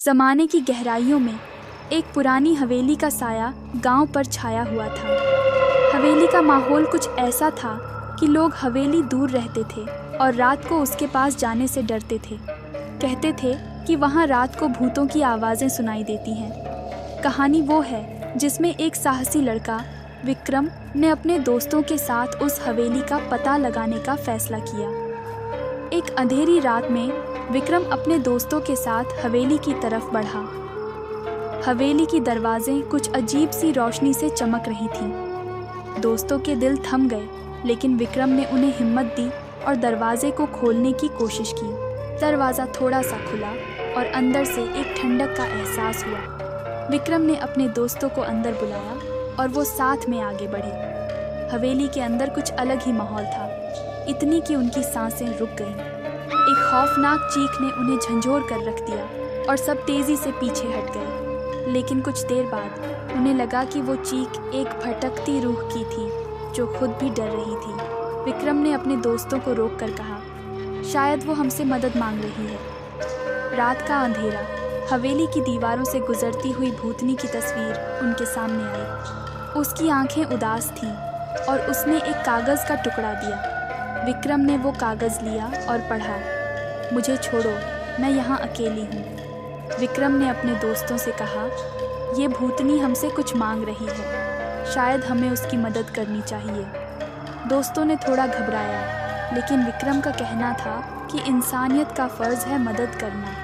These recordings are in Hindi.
जमाने की गहराइयों में एक पुरानी हवेली का साया गांव पर छाया हुआ था। हवेली का माहौल कुछ ऐसा था कि लोग हवेली दूर रहते थे और रात को उसके पास जाने से डरते थे। कहते थे कि वहां रात को भूतों की आवाज़ें सुनाई देती हैं। कहानी वो है जिसमें एक साहसी लड़का विक्रम ने अपने दोस्तों के साथ उस हवेली का पता लगाने का फैसला किया। एक अंधेरी रात में विक्रम अपने दोस्तों के साथ हवेली की तरफ बढ़ा। हवेली की दरवाजें कुछ अजीब सी रोशनी से चमक रही थीं। दोस्तों के दिल थम गए, लेकिन विक्रम ने उन्हें हिम्मत दी और दरवाजे को खोलने की कोशिश की। दरवाज़ा थोड़ा सा खुला और अंदर से एक ठंडक का एहसास हुआ। विक्रम ने अपने दोस्तों को अंदर बुलाया और वो साथ में आगे बढ़े। हवेली के अंदर कुछ अलग ही माहौल था, इतनी कि उनकी सांसें रुक गईं। एक खौफनाक चीख ने उन्हें झंझोर कर रख दिया और सब तेज़ी से पीछे हट गए। लेकिन कुछ देर बाद उन्हें लगा कि वो चीख एक भटकती रूह की थी जो खुद भी डर रही थी। विक्रम ने अपने दोस्तों को रोक कर कहा, शायद वो हमसे मदद मांग रही है। रात का अंधेरा, हवेली की दीवारों से गुजरती हुई भूतनी की तस्वीर उनके सामने आई। उसकी आंखें उदास थीं और उसने एक कागज़ का टुकड़ा दिया। विक्रम ने वो कागज़ लिया और पढ़ा, मुझे छोड़ो, मैं यहाँ अकेली हूँ। विक्रम ने अपने दोस्तों से कहा, ये भूतनी हमसे कुछ मांग रही है, शायद हमें उसकी मदद करनी चाहिए। दोस्तों ने थोड़ा घबराया, लेकिन विक्रम का कहना था कि इंसानियत का फ़र्ज़ है मदद करना।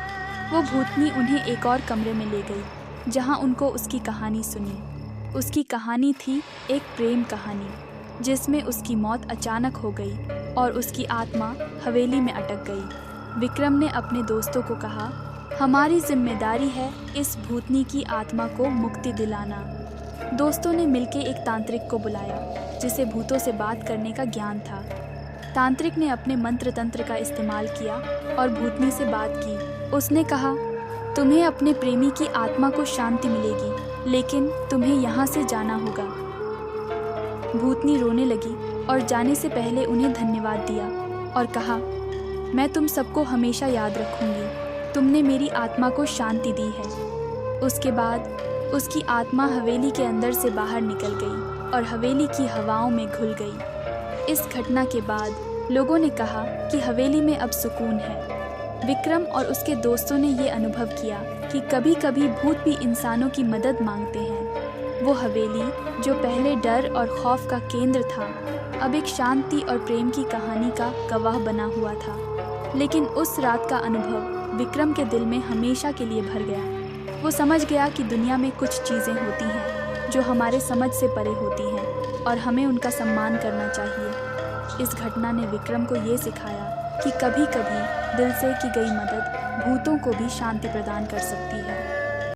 वो भूतनी उन्हें एक और कमरे में ले गई, जहाँ उनको उसकी कहानी सुनी। उसकी कहानी थी एक प्रेम कहानी, जिसमें उसकी मौत अचानक हो गई और उसकी आत्मा हवेली में अटक गई। विक्रम ने अपने दोस्तों को कहा, हमारी जिम्मेदारी है इस भूतनी की आत्मा को मुक्ति दिलाना। दोस्तों ने मिलकर एक तांत्रिक को बुलाया, जिसे भूतों से बात करने का ज्ञान था। तांत्रिक ने अपने मंत्र तंत्र का इस्तेमाल किया और भूतनी से बात की। उसने कहा, तुम्हें अपने प्रेमी की आत्मा को शांति मिलेगी, लेकिन तुम्हें यहाँ से जाना होगा। भूतनी रोने लगी और जाने से पहले उन्हें धन्यवाद दिया और कहा, मैं तुम सबको हमेशा याद रखूंगी, तुमने मेरी आत्मा को शांति दी है। उसके बाद उसकी आत्मा हवेली के अंदर से बाहर निकल गई और हवेली की हवाओं में घुल गई। इस घटना के बाद लोगों ने कहा कि हवेली में अब सुकून है। विक्रम और उसके दोस्तों ने ये अनुभव किया कि कभी कभी भूत भी इंसानों की मदद मांगते हैं। वो हवेली, जो पहले डर और खौफ का केंद्र था, अब एक शांति और प्रेम की कहानी का गवाह बना हुआ था। लेकिन उस रात का अनुभव विक्रम के दिल में हमेशा के लिए भर गया। वो समझ गया कि दुनिया में कुछ चीज़ें होती हैं जो हमारे समझ से परे होती हैं और हमें उनका सम्मान करना चाहिए। इस घटना ने विक्रम को ये सिखाया कि कभी कभी दिल से की गई मदद भूतों को भी शांति प्रदान कर सकती है।